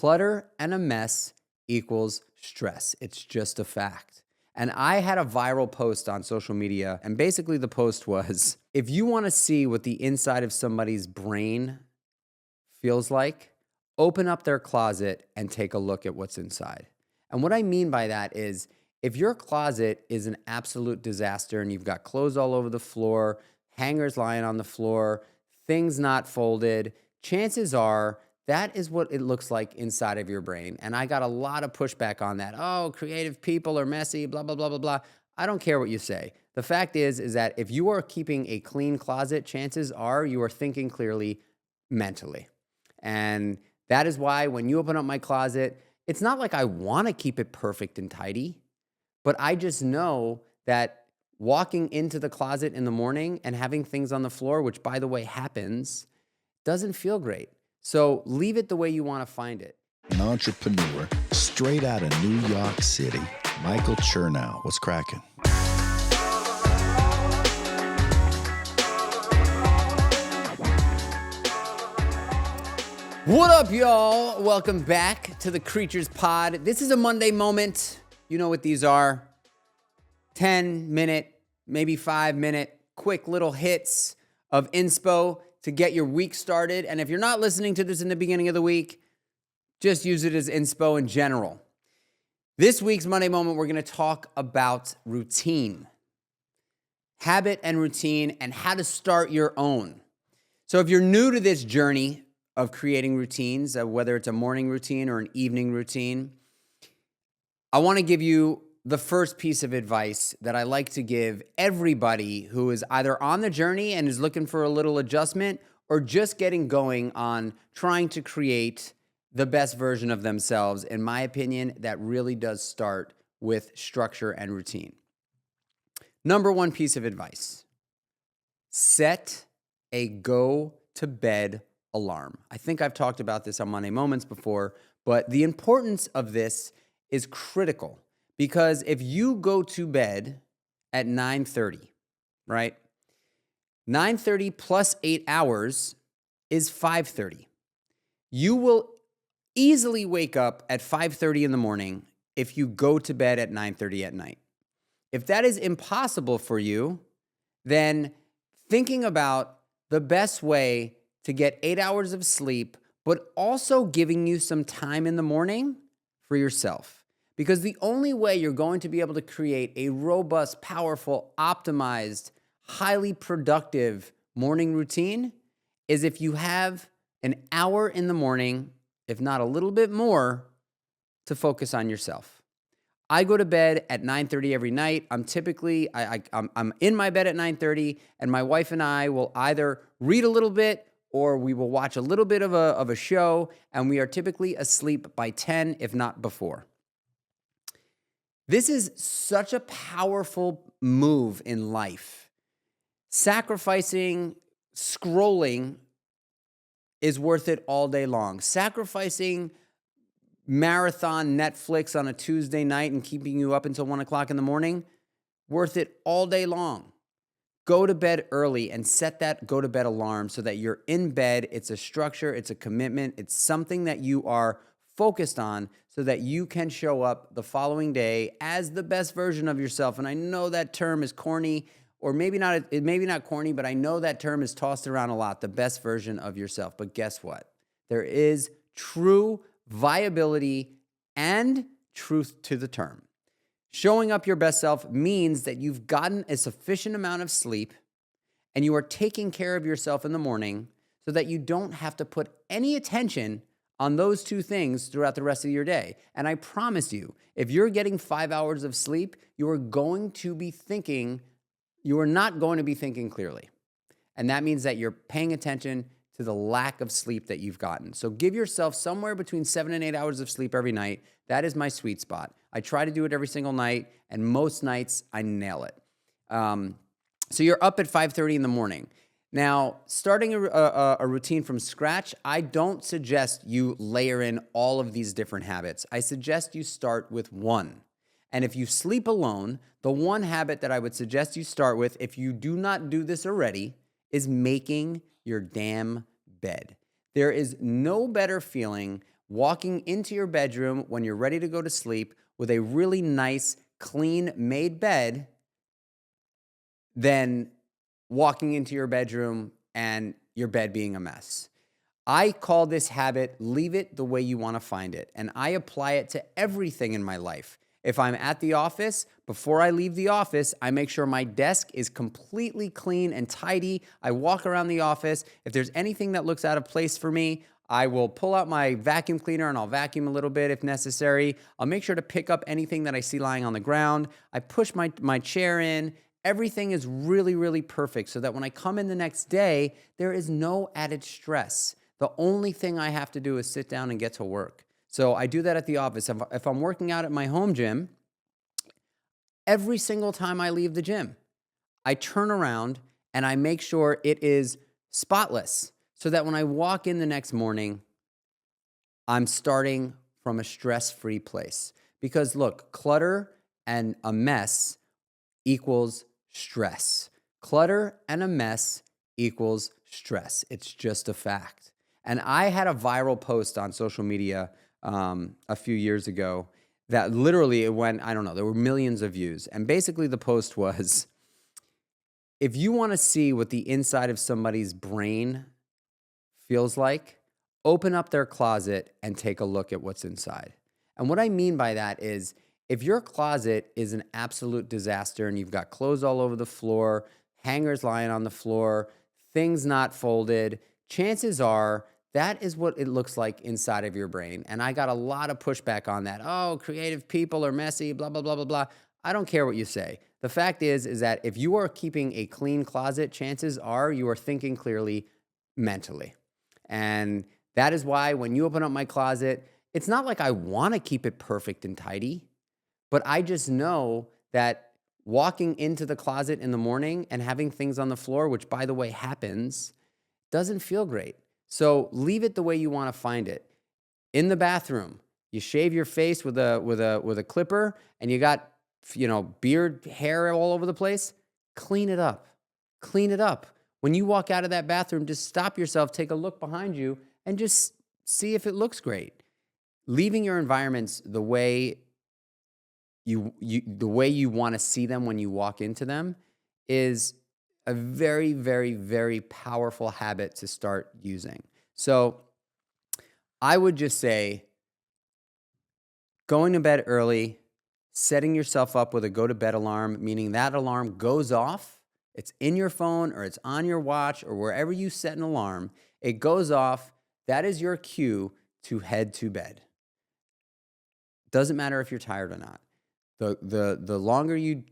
Clutter and a mess equals stress. It's just a fact. And I had a viral post on social media, and basically the post was, if you want to see what the inside of somebody's brain feels like, open up their closet and take a look at what's inside. And what I mean by that is, if your closet is an absolute disaster and you've got clothes all over the floor, hangers lying on the floor, things not folded, chances are that is what it looks like inside of your brain. And I got a lot of pushback on that. Oh, creative people are messy, blah, blah, blah, blah, blah. I don't care what you say. The fact is that if you are keeping a clean closet, chances are you are thinking clearly mentally. And that is why when you open up my closet, it's not like I want to keep it perfect and tidy, but I just know that walking into the closet in the morning and having things on the floor, which by the way happens, doesn't feel great. So leave it the way you want to find it. An entrepreneur straight out of New York City, Michael Chernow. What's cracking? What up, y'all? Welcome back to the Creatures Pod. This is a Monday moment. You know what these are. 10-minute, maybe 5-minute, quick little hits of inspo to get your week started. And if you're not listening to this in the beginning of the week, just use it as inspo in general. This week's Monday moment, we're going to talk about routine, habit and routine, and how to start your own. So if you're new to this journey of creating routines, whether it's a morning routine or an evening routine, I want to give you the first piece of advice that I like to give everybody who is either on the journey and is looking for a little adjustment or just getting going on trying to create the best version of themselves. In my opinion, that really does start with structure and routine. Number one piece of advice: set a go-to-bed alarm. I think I've talked about this on Monday Moments before, but the importance of this is critical. Because if you go to bed at 9:30, right? 9:30 plus 8 hours is 5:30. You will easily wake up at 5:30 in the morning if you go to bed at 9:30 at night. If that is impossible for you, then thinking about the best way to get 8 hours of sleep, but also giving you some time in the morning for yourself. Because the only way you're going to be able to create a robust, powerful, optimized, highly productive morning routine is if you have an hour in the morning, if not a little bit more, to focus on yourself. I go to bed at 9:30 every night. I'm typically, I'm in my bed at 9:30, and my wife and I will either read a little bit or we will watch a little bit of a show, and we are typically asleep by 10, if not before. This is such a powerful move in life. Sacrificing scrolling is worth it all day long. Sacrificing marathon Netflix on a Tuesday night and keeping you up until 1 o'clock in the morning, worth it all day long. Go to bed early and set that go-to-bed alarm so that you're in bed. It's a structure, it's a commitment, it's something that you are focused on so that you can show up the following day as the best version of yourself. And I know that term is corny, or maybe not corny, but I know that term is tossed around a lot, the best version of yourself. But guess what? There is true viability and truth to the term. Showing up your best self means that you've gotten a sufficient amount of sleep and you are taking care of yourself in the morning so that you don't have to put any attention on those two things throughout the rest of your day. And I promise you, if you're getting 5 hours of sleep, you are not going to be thinking clearly. And that means that you're paying attention to the lack of sleep that you've gotten. So give yourself somewhere between 7 and 8 hours of sleep every night. That is my sweet spot. I try to do it every single night, and most nights I nail it. So you're up at 5:30 in the morning. Now, starting a routine from scratch, I don't suggest you layer in all of these different habits. I suggest you start with one. And if you sleep alone, the one habit that I would suggest you start with, if you do not do this already, is making your damn bed. There is no better feeling walking into your bedroom when you're ready to go to sleep with a really nice, clean made bed than walking into your bedroom and your bed being a mess. I call this habit, leave it the way you want to find it. And I apply it to everything in my life. If I'm at the office, before I leave the office, I make sure my desk is completely clean and tidy. I walk around the office. If there's anything that looks out of place for me, I will pull out my vacuum cleaner and I'll vacuum a little bit if necessary. I'll make sure to pick up anything that I see lying on the ground. I push my chair in. Everything is really, really perfect so that when I come in the next day, there is no added stress. The only thing I have to do is sit down and get to work. So I do that at the office. If I'm working out at my home gym, every single time I leave the gym, I turn around and I make sure it is spotless so that when I walk in the next morning, I'm starting from a stress-free place. Because look, clutter and a mess equals stress. Clutter and a mess equals stress. It's just a fact. And I had a viral post on social media a few years ago that literally it went, I don't know, there were millions of views. And basically the post was, if you want to see what the inside of somebody's brain feels like, open up their closet and take a look at what's inside. And what I mean by that is, if your closet is an absolute disaster and you've got clothes all over the floor, hangers lying on the floor, things not folded, chances are that is what it looks like inside of your brain. And I got a lot of pushback on that. Oh, creative people are messy, blah, blah, blah, blah, blah. I don't care what you say. The fact is that if you are keeping a clean closet, chances are you are thinking clearly mentally. And that is why when you open up my closet, it's not like I want to keep it perfect and tidy, but I just know that walking into the closet in the morning and having things on the floor, which by the way happens, doesn't feel great. So leave it the way you want to find it. In the bathroom, you shave your face with a clipper and you got, beard hair all over the place. Clean it up. Clean it up. When you walk out of that bathroom, just stop yourself, take a look behind you, and just see if it looks great. Leaving your environments the way you want to see them when you walk into them is a very, very, very powerful habit to start using. So I would just say going to bed early, setting yourself up with a go-to-bed alarm, meaning that alarm goes off, it's in your phone or it's on your watch or wherever you set an alarm, it goes off, that is your cue to head to bed. Doesn't matter if you're tired or not. The longer you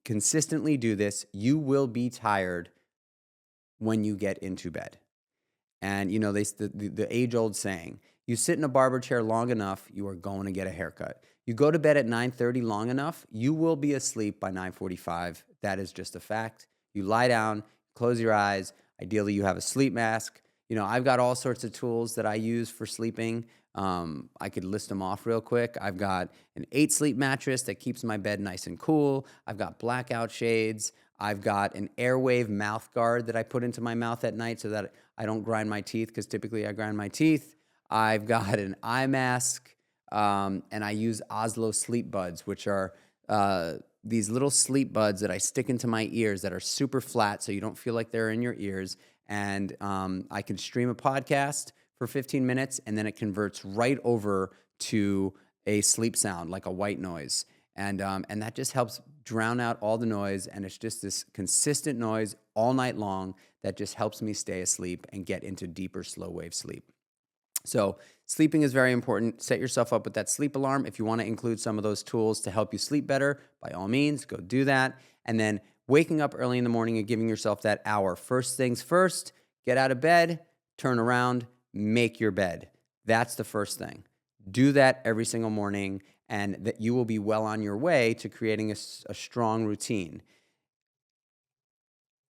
consistently do this, you will be tired when you get into bed. And the age-old saying, you sit in a barber chair long enough, you are going to get a haircut. You go to bed at 9:30 long enough, you will be asleep by 9:45. That is just a fact. You lie down, close your eyes. Ideally, you have a sleep mask. I've got all sorts of tools that I use for sleeping. I could list them off real quick. I've got an 8-sleep mattress that keeps my bed nice and cool. I've got blackout shades. I've got an Airwave mouth guard that I put into my mouth at night so that I don't grind my teeth, because typically I grind my teeth. I've got an eye mask, and I use Oslo sleep buds, which are these little sleep buds that I stick into my ears that are super flat so you don't feel like they're in your ears. And I can stream a podcast for 15 minutes, and then it converts right over to a sleep sound, like a white noise. And that just helps drown out all the noise, and it's just this consistent noise all night long that just helps me stay asleep and get into deeper slow wave sleep. So sleeping is very important. Set yourself up with that sleep alarm. If you want to include some of those tools to help you sleep better, by all means, go do that. And then waking up early in the morning and giving yourself that hour. First things first, get out of bed, turn around, make your bed. That's the first thing. Do that every single morning, and that you will be well on your way to creating a strong routine.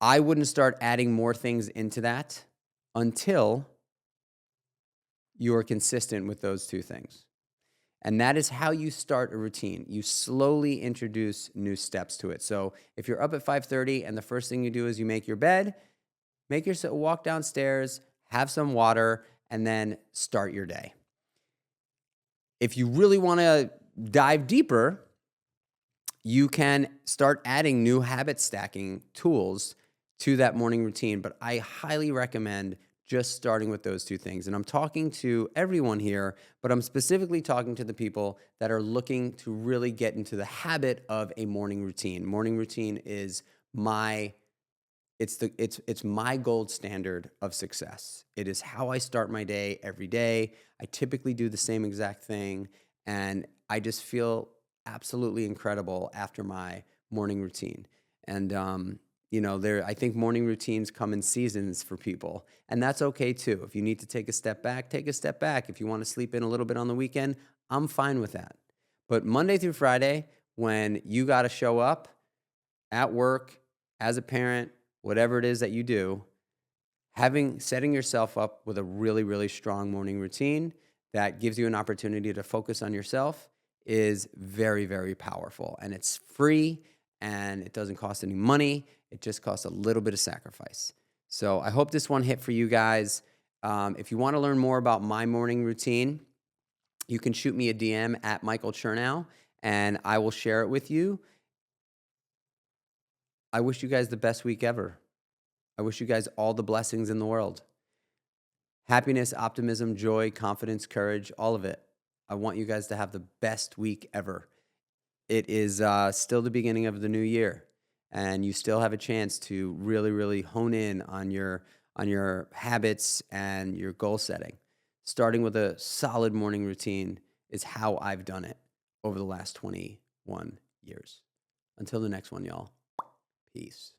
I wouldn't start adding more things into that until you are consistent with those two things. And that is how you start a routine. You slowly introduce new steps to it. So if you're up at 5:30 and the first thing you do is you make your bed, make yourself walk downstairs, have some water, and then start your day. If you really want to dive deeper, you can start adding new habit stacking tools to that morning routine. But I highly recommend just starting with those two things. And I'm talking to everyone here, but I'm specifically talking to the people that are looking to really get into the habit of a morning routine. Morning routine is it's my gold standard of success. It is how I start my day every day. I typically do the same exact thing, and I just feel absolutely incredible after my morning routine. And I think morning routines come in seasons for people, and that's okay too. If you need to take a step back, take a step back. If you want to sleep in a little bit on the weekend, I'm fine with that. But Monday through Friday, when you got to show up at work, as a parent, whatever it is that you do, setting yourself up with a really, really strong morning routine that gives you an opportunity to focus on yourself is very, very powerful. And it's free, and it doesn't cost any money. It just costs a little bit of sacrifice. So I hope this one hit for you guys. If you want to learn more about my morning routine, you can shoot me a DM at Michael Chernow, and I will share it with you. I wish you guys the best week ever. I wish you guys all the blessings in the world. Happiness, optimism, joy, confidence, courage, all of it. I want you guys to have the best week ever. It is still the beginning of the new year, and you still have a chance to really, really hone in on your habits and your goal setting. Starting with a solid morning routine is how I've done it over the last 21 years. Until the next one, y'all. Peace.